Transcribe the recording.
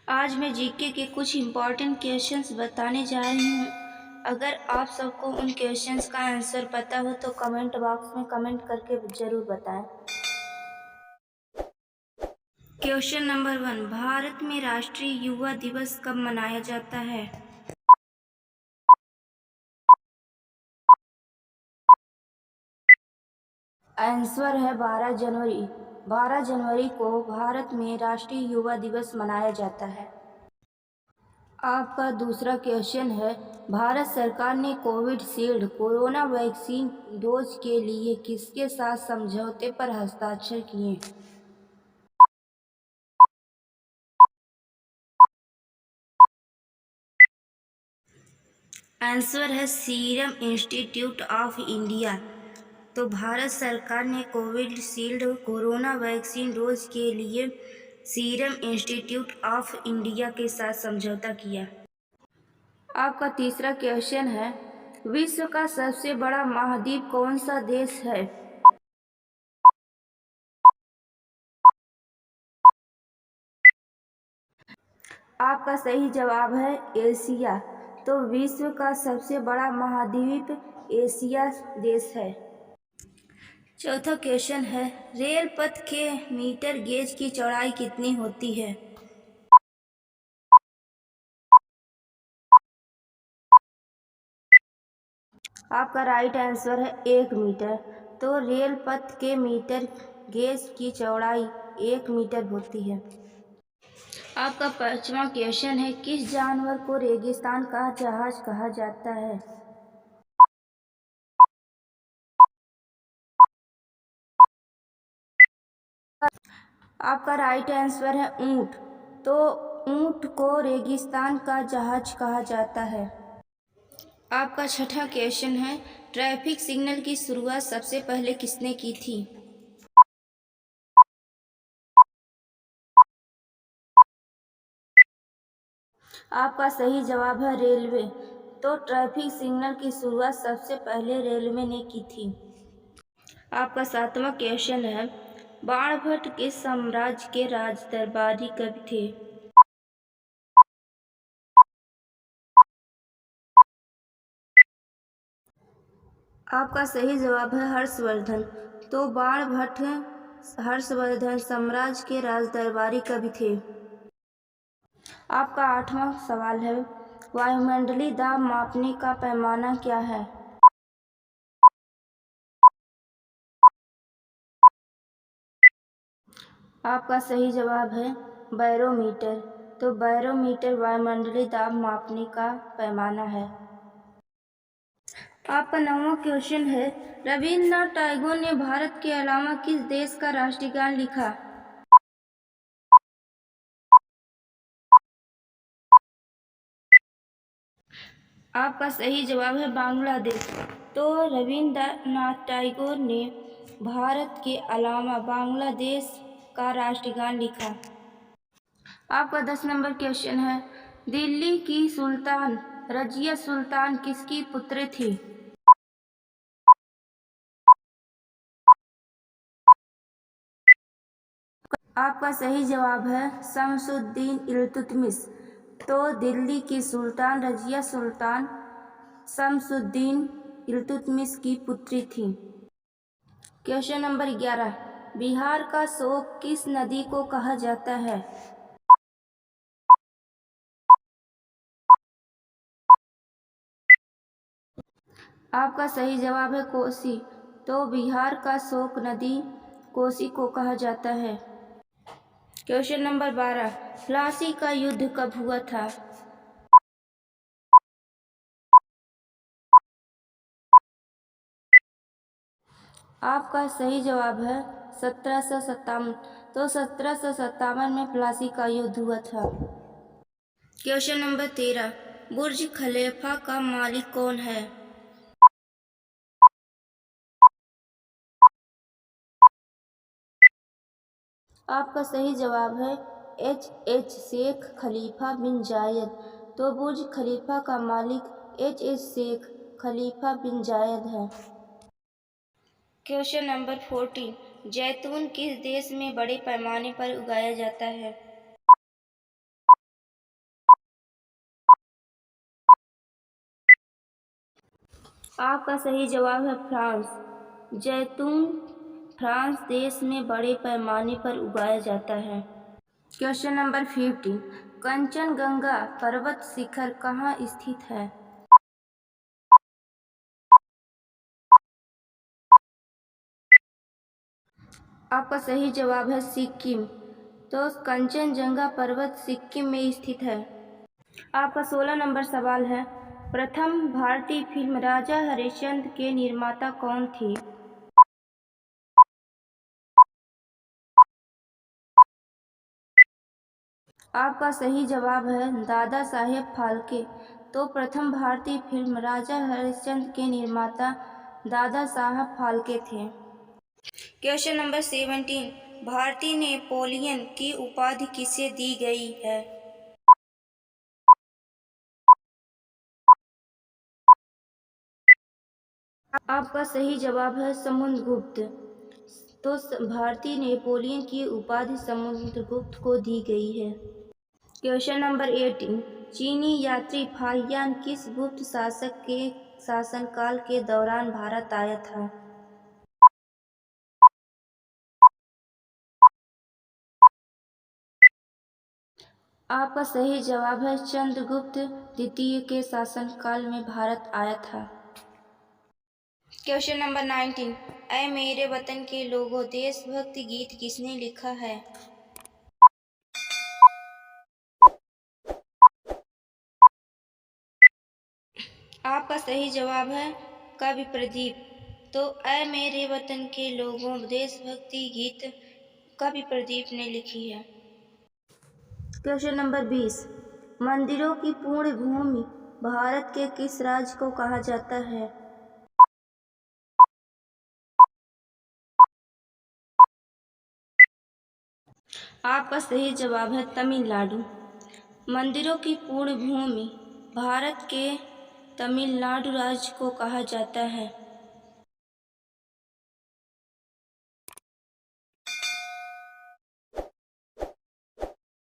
आज मैं जीके के कुछ इम्पोर्टेंट क्वेश्चंस बताने जा रही हूँ। अगर आप सबको उन क्वेश्चंस का आंसर पता हो तो कमेंट बॉक्स में कमेंट करके ज़रूर बताएं। क्वेश्चन नंबर 1, भारत में राष्ट्रीय युवा दिवस कब मनाया जाता है? आंसर है 12 जनवरी। 12 जनवरी को भारत में राष्ट्रीय युवा दिवस मनाया जाता है। आपका दूसरा क्वेश्चन है, भारत सरकार ने कोविशील्ड कोरोना वैक्सीन डोज के लिए किसके साथ समझौते पर हस्ताक्षर किए? आंसर है सीरम इंस्टीट्यूट ऑफ इंडिया। तो भारत सरकार ने कोविशील्ड कोरोना वैक्सीन डोज के लिए सीरम इंस्टीट्यूट ऑफ इंडिया के साथ समझौता किया। आपका तीसरा क्वेश्चन है, विश्व का सबसे बड़ा महाद्वीप कौन सा देश है? आपका सही जवाब है एशिया। तो विश्व का सबसे बड़ा महाद्वीप एशिया देश है। चौथा क्वेश्चन है, रेल पथ के मीटर गेज की चौड़ाई कितनी होती है? आपका राइट आंसर है 1 मीटर। तो रेल पथ के मीटर गेज की चौड़ाई 1 मीटर होती है। आपका पांचवा क्वेश्चन है, किस जानवर को रेगिस्तान का जहाज कहा जाता है? आपका राइट आंसर है ऊंट। तो ऊंट को रेगिस्तान का जहाज कहा जाता है। आपका छठा क्वेश्चन है, ट्रैफिक सिग्नल की शुरुआत सबसे पहले किसने की थी? आपका सही जवाब है रेलवे। तो ट्रैफिक सिग्नल की शुरुआत सबसे पहले रेलवे ने की थी। आपका सातवां क्वेश्चन है, बाणभट्ट किस साम्राज्य के राज दरबारी कवि थे? आपका सही जवाब है हर्षवर्धन। तो बाणभट्ट हर्षवर्धन साम्राज्य के राज दरबारी कवि थे। आपका आठवां सवाल है, वायुमंडलीय दाब मापने का पैमाना क्या है? आपका सही जवाब है बैरोमीटर। तो बैरोमीटर वायुमंडलीय दाब मापने का पैमाना है। आपका 9वां क्वेश्चन है, रविन्द्रनाथ टैगोर ने भारत के अलावा किस देश का राष्ट्रगान लिखा? आपका सही जवाब है बांग्लादेश। तो रविन्द्रनाथ टैगोर ने भारत के अलावा बांग्लादेश का राष्ट्रगान लिखा। आपका 10 नंबर क्वेश्चन है, दिल्ली की सुल्तान रजिया सुल्तान किसकी पुत्री थी? आपका सही जवाब है शमसुद्दीन इल्तुतमिश। तो दिल्ली की सुल्तान रजिया सुल्तान शमसुद्दीन इल्तुतमिश की पुत्री थी। क्वेश्चन नंबर 11, बिहार का शोक किस नदी को कहा जाता है? आपका सही जवाब है कोसी। तो बिहार का शोक नदी कोसी को कहा जाता है। क्वेश्चन नंबर 12, प्लासी का युद्ध कब हुआ था? आपका सही जवाब है 1757। तो 1757 में प्लासी का युद्ध हुआ था। क्वेश्चन नंबर 13, बुर्ज खलीफा का मालिक कौन है? आपका सही जवाब है एच शेख खलीफा बिन जायद। तो बुर्ज खलीफा का मालिक एच शेख खलीफा बिन जायद है। क्वेश्चन नंबर 14, जैतून किस देश में बड़े पैमाने पर उगाया जाता है? आपका सही जवाब है फ्रांस। जैतून फ्रांस देश में बड़े पैमाने पर उगाया जाता है। Question number 50। कंचनजंगा पर्वत शिखर कहाँ स्थित है? आपका सही जवाब है सिक्किम। तो कंचनजंगा पर्वत सिक्किम में स्थित है। आपका 16 नंबर सवाल है, प्रथम भारतीय फिल्म राजा हरिश्चंद्र के निर्माता कौन थे? आपका सही जवाब है दादा साहेब फाल्के। तो प्रथम भारतीय फिल्म राजा हरिश्चंद्र के निर्माता दादा साहब फाल्के थे। Question number 17। भारतीय नेपोलियन की उपाधि किसे दी गई है? आपका सही जवाब है समुद्रगुप्त। तो भारतीय नेपोलियन की उपाधि समुद्रगुप्त को दी गई है। Question number 18। चीनी यात्री फाहियान किस गुप्त शासक के शासनकाल के दौरान भारत आया था? आपका सही जवाब है चंद्रगुप्त द्वितीय के शासनकाल में भारत आया था। Question number 19। ऐ मेरे वतन के लोगों देशभक्ति गीत किसने लिखा है? आपका सही जवाब है कवि प्रदीप। तो ऐ मेरे वतन के लोगों देशभक्ति गीत कवि प्रदीप ने लिखी है। Question number 20। मंदिरों की पूर्ण भूमि भारत के किस राज्य को कहा जाता है? आपका सही जवाब है तमिलनाडु। मंदिरों की पूर्ण भूमि भारत के तमिलनाडु राज्य को कहा जाता है।